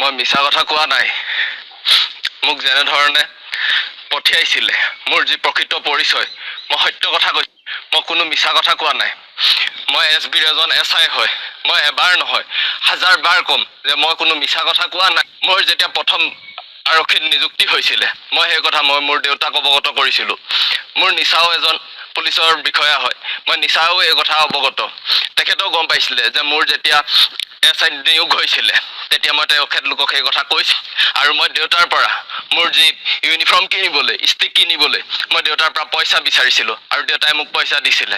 মই মিছা কথা কোৱা নাই মোক যেনে ধৰণে পঠিয়াইছিলে মোৰ যি প্ৰকৃত পৰিচয় মই সত্য কথা কৈছো মই কোনো মিছা কথা কোৱা নাই মই এছবিৰ এজন এছআই হয় মই এবাৰ নহয় হাজাৰ বাৰ কম যে মই কোনো মিছা কথা কোৱা নাই মোৰ যেতিয়া প্ৰথম আৰক্ষীত নিযুক্তি হৈছিলে মই সেই কথা মই মোৰ দেউতাক অৱগত কৰিছিলো মোৰ নিচাও এজন পুলিচৰ বিষয়া হয় মই নিচাও এই কথা অৱগত তেখেতেও গম পাইছিলে যে মোৰ যেতিয়া এছআই নিয়োগ হৈছিলে তেতিয়া মই তেখেতলোকক সেই কথা কৈছো আৰু মই দেউতাৰ পৰা মোৰ যি ইউনিফৰ্ম কিনিবলৈ ষ্টিক কিনিবলৈ মই দেউতাৰ পৰা পইচা বিচাৰিছিলো আৰু দেউতাই মোক পইচা দিছিলে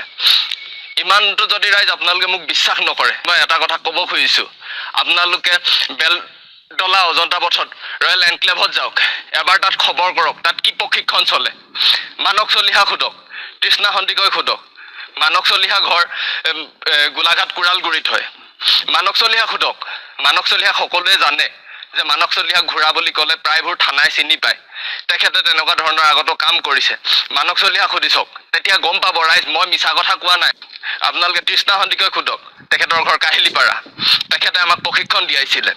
ইমানটো যদি ৰাইজ আপোনালোকে মোক বিশ্বাস নকৰে মই এটা কথা ক'ব খুজিছো আপোনালোকে বেলতলা অজন্তা পথত ৰয়েল এনক্লেভত যাওক এবাৰ তাত খবৰ কৰক তাত কি প্ৰশিক্ষণ চলে মানক চলিহা খুদক তৃষ্ণা সন্দিকৈ খুদক মানক চলিহা ঘৰ গোলাঘাট কুৰালগুৰিত হয় মানক চলিহা খুদক মানক চলিহা সকলোৱে জানে যে মানক চলিহা ঘোৰা বুলি ক'লে প্ৰায়বোৰ থানাই চিনি পায় তেখেতে তেনেকুৱা ধৰণৰ আগতো কাম কৰিছে মানক চলিহা খুদি চাওক তেতিয়া গম পাব ৰাইজ মই মিছা কথা কোৱা নাই আপোনালোকে তৃষ্ণা সন্দিকৈ খুদক তেখেতৰ ঘৰ কাহিলিপাৰা তেখেতে আমাক প্ৰশিক্ষণ দিয়াইছিলে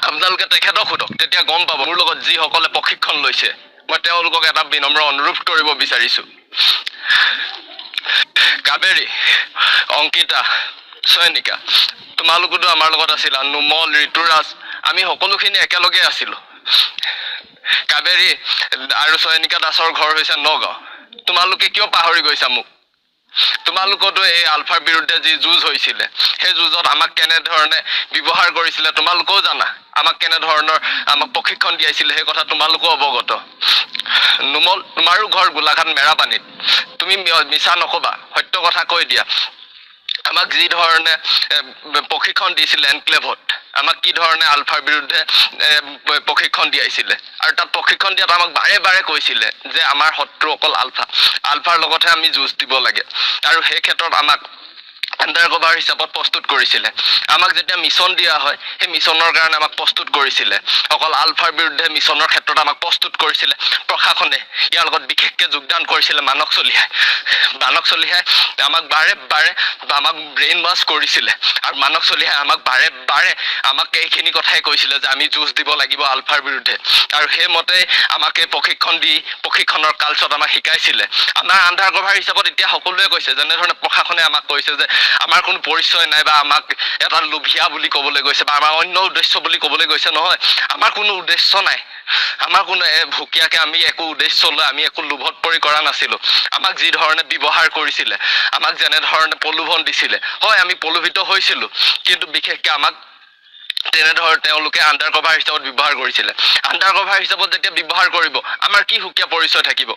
আপোনালোকে তেখেতক খুদক তেতিয়া গম পাব মোৰ লগত যিসকলে প্ৰশিক্ষণ লৈছে মই তেওঁলোকক এটা বিনম্ৰ অনুৰোধ কৰিব বিচাৰিছো কাবেৰী অংকিতা চয়নিকা তোমালোকতো আমাৰ লগত আছিলা নুমল ঋতুৰাজ আমি সকলোখিনি একেলগে আছিলো কাবেৰী আৰু চয়নিকা দাসৰ ঘৰ হৈছে নগাঁও তোমালোকে কিয় পাহৰি গৈছা মোক তোমালোকতো এই আলফাৰ বিৰুদ্ধে যি যুঁজ হৈছিলে সেই যুঁজত আমাক কেনে ধৰণে ব্যৱহাৰ কৰিছিলে তোমালোকেও জানা আমাক কেনে ধৰণৰ আমাক প্ৰশিক্ষণ দিয়াইছিলে সেই কথা তোমালোকেও অৱগত নুমল তোমাৰো ঘৰ গোলাঘাট মেৰাপানীত তুমি মিছা নকবা সত্য কথা কৈ দিয়া আমাক যি ধৰণে প্ৰশিক্ষণ দিছিলে এনক্লেভত আমাক কি ধৰণে আলফাৰ বিৰুদ্ধে প্ৰশিক্ষণ দিয়াইছিলে আৰু তাত প্ৰশিক্ষণ দিয়াত আমাক বাৰে বাৰে কৈছিলে যে আমাৰ শত্ৰু অকল আলফাৰ লগতহে আমি যুঁজ দিব লাগে আৰু সেই ক্ষেত্ৰত আমাক আণ্ডাৰ কভাৰ হিচাপত প্ৰস্তুত কৰিছিলে আমাক যেতিয়া মিছন দিয়া হয় সেই মিছনৰ কাৰণে আমাক প্ৰস্তুত কৰিছিলে অকল আলফাৰ বিৰুদ্ধে মিছনৰ ক্ষেত্ৰত আমাক প্ৰস্তুত কৰিছিলে প্ৰশাসনে ইয়াৰ লগত বিশেষকৈ যোগদান কৰিছিলে মানক চলিহাই আমাক বাৰে বাৰে আমাক ব্ৰেইন ৱাছ কৰিছিলে আৰু মানক চলিহাই আমাক বাৰে বাৰে আমাক এইখিনি কথাই কৈছিলে যে আমি যুঁজ দিব লাগিব আলফাৰ বিৰুদ্ধে আৰু সেইমতে আমাক এই প্ৰশিক্ষণ দি প্ৰশিক্ষণৰ কালচত আমাক শিকাইছিলে আমাৰ আণ্ডাৰ কভাৰ হিচাপত এতিয়া সকলোৱে কৈছে যেনেধৰণে প্ৰশাসনে আমাক কৈছে যে আমাৰ কোনো পৰিচয় নাই বা আমাক এটা লোভিয়া বুলি ক'বলৈ গৈছে বা আমাৰ অন্য উদ্দেশ্য বুলি ক'বলৈ গৈছে নহয় আমাৰ কোনো উদ্দেশ্য নাই আমাৰ কোনো ভুকীয়াকে আমি একো উদ্দেশ্য লৈ আমি একো লোভত পৰি কৰা নাছিলো আমাক যি ধৰণে ব্যৱহাৰ কৰিছিলে আমাক যেনে ধৰণে প্ৰলোভন দিছিলে হয় আমি প্ৰলোভিত হৈছিলো কিন্তু বিশেষকৈ আমাক তেনেধৰণে তেওঁলোকে আণ্ডাৰ কভাৰ হিচাপত ব্যৱহাৰ কৰিছিলে আণ্ডাৰ কভাৰ হিচাপত যেতিয়া ব্যৱহাৰ কৰিব আমাৰ কি সুকীয়া পৰিচয় থাকিব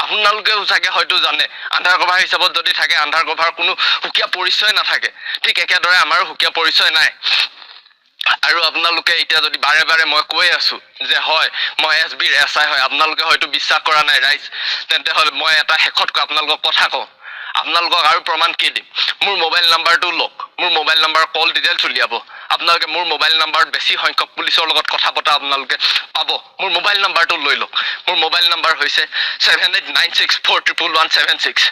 আপোনালোকেও চাগে হয়তো জানে আণ্ডাৰ কভাৰ হিচাপত যদি থাকে আণ্ডাৰ কভাৰ কোনো সুকীয়া পৰিচয় নাথাকে ঠিক একেদৰে আমাৰো সুকীয়া পৰিচয় নাই আৰু আপোনালোকে এতিয়া যদি বাৰে বাৰে মই কৈ আছো যে হয় মই এছবিৰ এছআই হয় আপোনালোকে হয়তো বিশ্বাস কৰা নাই ৰাইজ তেন্তে হ'লে মই এটা শেষতকৈ আপোনালোকক কথা কওঁ আপোনালোকক আৰু প্ৰমাণ কি দিম মোৰ মোবাইল নাম্বাৰটো লওক মোৰ মোবাইল নাম্বাৰৰ কল ডিটেইলছ উলিয়াব আপোনালোকে মোৰ মোবাইল নাম্বাৰত বেছি সংখ্যক পুলিচৰ লগত কথা পতা আপোনালোকে পাব মোৰ মোবাইল নাম্বাৰটো লৈ লওক মোৰ মোবাইল নাম্বাৰ হৈছে 7896411176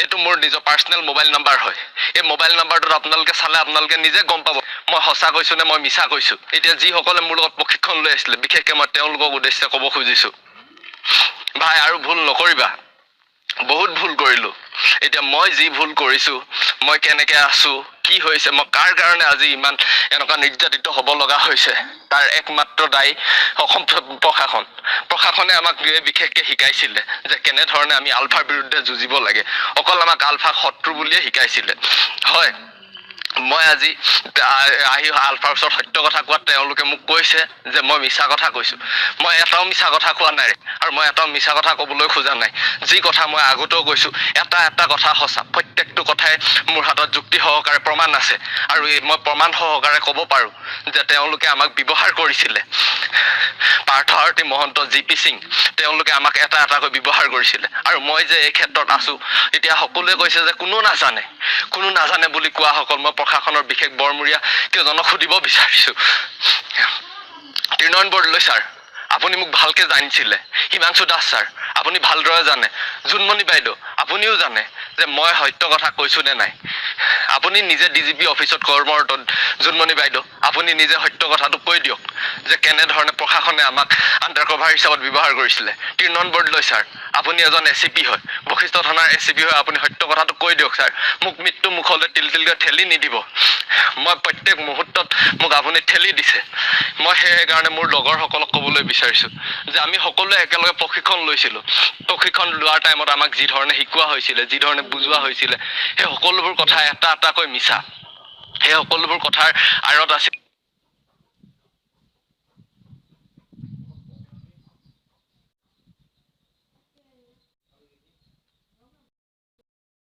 এইটো মোৰ নিজৰ পাৰ্চনেল মোবাইল নাম্বাৰ হয় এই মোবাইল নাম্বাৰটোত আপোনালোকে চালে আপোনালোকে নিজে গম পাব মই সঁচা কৈছো নে মই মিছা কৈছো এতিয়া যিসকলে মোৰ লগত প্ৰশিক্ষণ লৈ আছিলে বিশেষকৈ মই তেওঁলোকক উদ্দেশ্যে ক'ব খুজিছো ভাই আৰু ভুল নকৰিবা বহুত ভুল কৰিলো এতিয়া মই যি ভুল কৰিছো মই কেনেকৈ আছো কি হৈছে মই কাৰ কাৰণে আজি ইমান এনেকুৱা নিৰ্যাতিত হ'ব লগা হৈছে তাৰ একমাত্ৰ দায়ী অসম প্ৰশাসনে আমাক বিশেষকৈ শিকাইছিলে যে কেনেধৰণে আমি আলফাৰ বিৰুদ্ধে যুঁজিব লাগে অকল আমাক আলফাক শত্ৰু বুলিয়ে শিকাইছিলে হয় মই আজি আহি আলফাৰ ওচৰত সত্য কথা কোৱাত তেওঁলোকে মোক কৈছে যে মই মিছা কথা কৈছো মই এটাও মিছা কথা কোৱা নাই আৰু মই এটাও মিছা কথা ক'বলৈ খোজা নাই যি কথা মই আগতেও কৈছো এটা কথা সঁচা প্ৰত্যেকটো কথাই মোৰ হাতত যুক্তি সহকাৰে প্ৰমাণ আছে আৰু মই প্ৰমাণ সহকাৰে ক'ব পাৰোঁ যে তেওঁলোকে আমাক ব্যৱহাৰ কৰিছিলে পাৰ্থ মহন্ত জিপি সিং তেওঁলোকে আমাক এটাকৈ ব্যৱহাৰ কৰিছিলে আৰু মই যে এই ক্ষেত্ৰত আছো এতিয়া সকলোৱে কৈছে যে কোনো নাজানে বুলি কোৱা সকল মই প্ৰশাসনৰ বিশেষ বৰমূৰীয়া কেইজনক সুধিব বিচাৰিছো তৃণয়ন বৰদলৈ ছাৰ আপুনি মোক ভালকৈ জানিছিলে হিমাংশু দাস ছাৰ আপুনি ভালদৰে জানে জোনমণি বাইদেউ আপুনিও জানে যে মই সত্য কথা কৈছো নে নাই আপুনি নিজে ডিজিপি অফিচত কৰ্মৰত জোনমণি বাইদেউ আপুনি নিজে সত্য কথাটো কৈ দিয়ক যে কেনেধৰণে প্ৰশাসনে আমাক আণ্ডাৰ কভাৰ হিচাপত ব্যৱহাৰ কৰিছিলে। তিৰ্ণন বৰদলৈ ছাৰ, আপুনি এজন এচিপি হয়, বশিষ্ঠ থানাৰ এচিপি হয়, আপুনি সত্য কথাটো কৈ দিয়ক ছাৰ, মোক মৃত্যু মুখলৈ তিলতিলকৈ ঠেলি নিদিব। মই প্ৰত্যেক মুহূৰ্তত মোক আপুনি ঠেলি দিছে। মই সেইকাৰণে মোৰ লগৰসকলক ক'বলৈ বিচাৰিছোঁ যে আমি সকলোৱে একেলগে প্ৰশিক্ষণ লৈছিলোঁ। প্ৰশিক্ষণ লোৱাৰ টাইমত আমাক যি ধৰণে শিকোৱা হৈছিলে, যি ধৰণে বুজোৱা হৈছিলে, সেই সকলোবোৰ কথা এটা এটাকৈ মিছা। সেই সকলোবোৰ কথাৰ আঁৰত আছিল